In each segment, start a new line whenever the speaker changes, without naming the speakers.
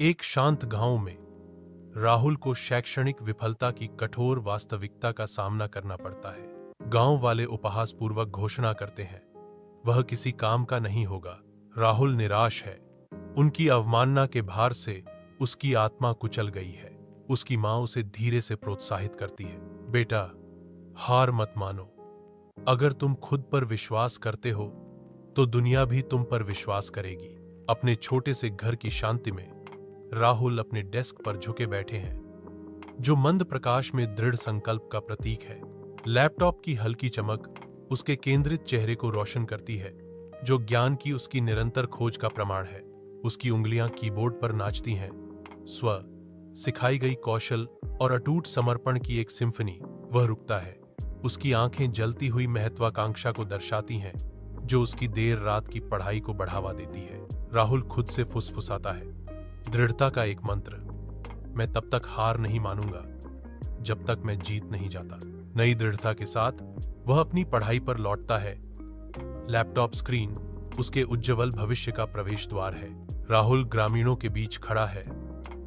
एक शांत गांव में राहुल को शैक्षणिक विफलता की कठोर वास्तविकता का सामना करना पड़ता है। गांव वाले उपहास पूर्वक घोषणा करते हैं, वह किसी काम का नहीं होगा। राहुल निराश है। उनकी अवमानना के भार से उसकी आत्मा कुचल गई है। उसकी मां उसे धीरे से प्रोत्साहित करती है, बेटा, हार मत मानो। अगर तुम खुद पर विश्वास करते हो तो दुनिया भी तुम पर विश्वास करेगी। अपने छोटे से घर की शांति में राहुल अपने डेस्क पर झुके बैठे हैं, जो मंद प्रकाश में दृढ़ संकल्प का प्रतीक है। लैपटॉप की हल्की चमक उसके केंद्रित चेहरे को रोशन करती है, जो ज्ञान की उसकी निरंतर खोज का प्रमाण है। उसकी उंगलियां कीबोर्ड पर नाचती हैं, स्व सिखाई गई कौशल और अटूट समर्पण की एक सिम्फनी। वह रुकता है। उसकी आंखें जलती हुई महत्वाकांक्षा को दर्शाती हैं, जो उसकी देर रात की पढ़ाई को बढ़ावा देती है। राहुल खुद से फुसफुसाता है, दृढ़ता का एक मंत्र। मैं तब तक हार नहीं मानूंगा जब तक मैं जीत नहीं जाता। नई दृढ़ता के साथ वह अपनी पढ़ाई पर लौटता है। लैपटॉप स्क्रीन उसके उज्ज्वल भविष्य का प्रवेश द्वार है। राहुल ग्रामीणों के बीच खड़ा है।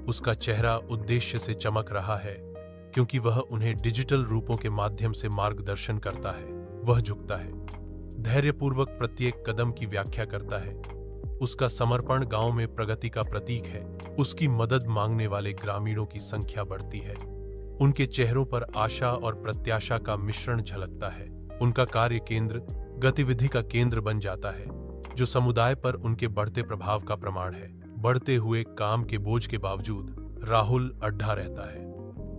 उसका चेहरा उद्देश्य से चमक रहा है, क्योंकि वह उन्हें डिजिटल रूपों के माध्यम से मार्गदर्शन करता है। वह झुकता है, धैर्यपूर्वक प्रत्येक कदम की व्याख्या करता है। उसका समर्पण गांव में प्रगति का प्रतीक है। उसकी मदद मांगने वाले ग्रामीणों की संख्या बढ़ती है। उनके चेहरों पर आशा और प्रत्याशा का मिश्रण झलकता है। उनका कार्य केंद्र गतिविधि का केंद्र बन जाता है, जो समुदाय पर उनके बढ़ते प्रभाव का प्रमाण है। बढ़ते हुए काम के बोझ के बावजूद राहुल अड्ढा रहता है।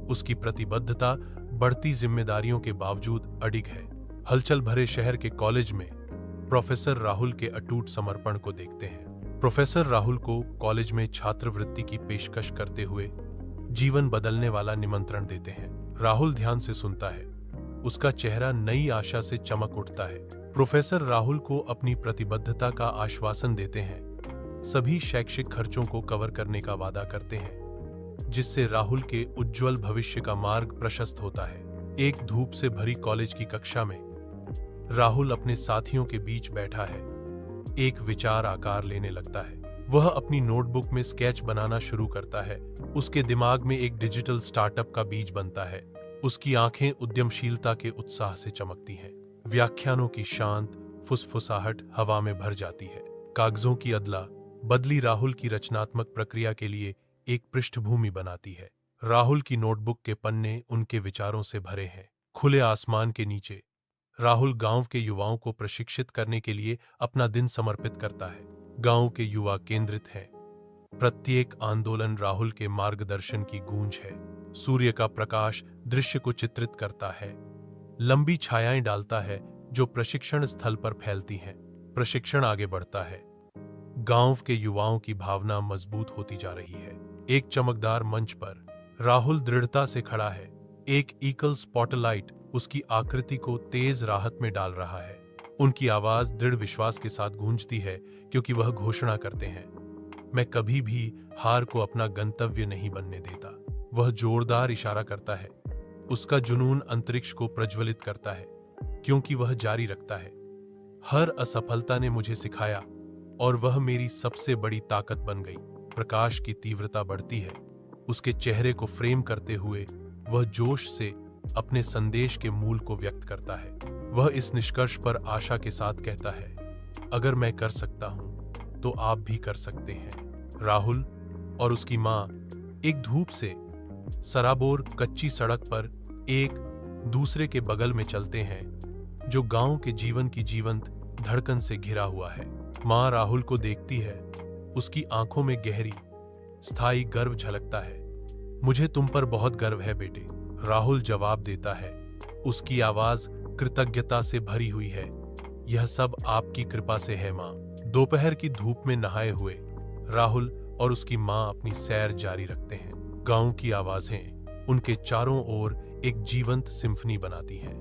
उसकी प्रतिबद्धता बढ़ती जिम्मेदारियों के बावजूद अडिग है। हलचल भरे शहर के कॉलेज में प्रोफेसर राहुल के अटूट समर्पण को देखते हैं। प्रोफेसर राहुल को कॉलेज में छात्रवृत्ति की पेशकश करते हुए जीवन बदलने वाला निमंत्रण देते हैं। राहुल ध्यान से सुनता है। उसका चेहरा नई आशा से चमक उठता है। प्रोफेसर राहुल को अपनी प्रतिबद्धता का आश्वासन देते हैं, सभी शैक्षिक खर्चों को कवर करने का वादा करते हैं, जिससे राहुल के उज्जवल भविष्य का मार्ग प्रशस्त होता है। एक धूप से भरी कॉलेज की कक्षा में राहुल अपने साथियों के बीच बैठा है। एक विचार आकार लेने लगता है। वह अपनी नोटबुक में स्केच बनाना शुरू करता है। उसके दिमाग में एक डिजिटल स्टार्टअप का बीज बनता है। उसकी आंखें उद्यमशीलता के उत्साह से चमकती हैं। व्याख्यानों की शांत फुसफुसाहट हवा में भर जाती है। कागजों की अदला बदली राहुल की रचनात्मक प्रक्रिया के लिए एक पृष्ठभूमि बनाती है। राहुल की नोटबुक के पन्ने उनके विचारों से भरे हैं। खुले आसमान के नीचे राहुल गांव के युवाओं को प्रशिक्षित करने के लिए अपना दिन समर्पित करता है। गांव के युवा केंद्रित हैं। प्रत्येक आंदोलन राहुल के मार्गदर्शन की गूंज है। सूर्य का प्रकाश दृश्य को चित्रित करता है, लंबी छायाएं डालता है जो प्रशिक्षण स्थल पर फैलती हैं। प्रशिक्षण आगे बढ़ता है। गांव के युवाओं की भावना मजबूत होती जा रही है। एक चमकदार मंच पर राहुल दृढ़ता से खड़ा है। एक ईकल स्पॉटलाइट उसकी आकृति को तेज राहत में डाल रहा है। उनकी आवाज दृढ़ विश्वास के साथ गूंजती है, क्योंकि वह घोषणा करते हैं, मैं कभी भी हार को अपना गंतव्य नहीं बनने देता। वह जोरदार इशारा करता है। उसका जुनून अंतरिक्ष को प्रज्वलित करता है, क्योंकि वह जारी रखता है, हर असफलता ने मुझे सिखाया और वह मेरी सबसे बड़ी ताकत बन गई। प्रकाश की तीव्रता बढ़ती है। उसके चेहरे को फ्रेम करते हुए वह जोश से अपने संदेश के मूल को व्यक्त करता है। वह इस निष्कर्ष पर आशा के साथ कहता है, अगर मैं कर सकता हूं तो आप भी कर सकते हैं। राहुल और उसकी मां एक धूप से सराबोर कच्ची सड़क पर एक दूसरे के बगल में चलते हैं, जो गांव के जीवन की जीवंत धड़कन से घिरा हुआ है। मां राहुल को देखती है। उसकी आंखों में गहरी स्थायी गर्व झलकता है। मुझे तुम पर बहुत गर्व है बेटे, राहुल जवाब देता है। उसकी आवाज कृतज्ञता से भरी हुई है। यह सब आपकी कृपा से है मां। दोपहर की धूप में नहाए हुए राहुल और उसकी मां अपनी सैर जारी रखते हैं। गांव की आवाजें उनके चारों ओर एक जीवंत सिम्फनी बनाती हैं।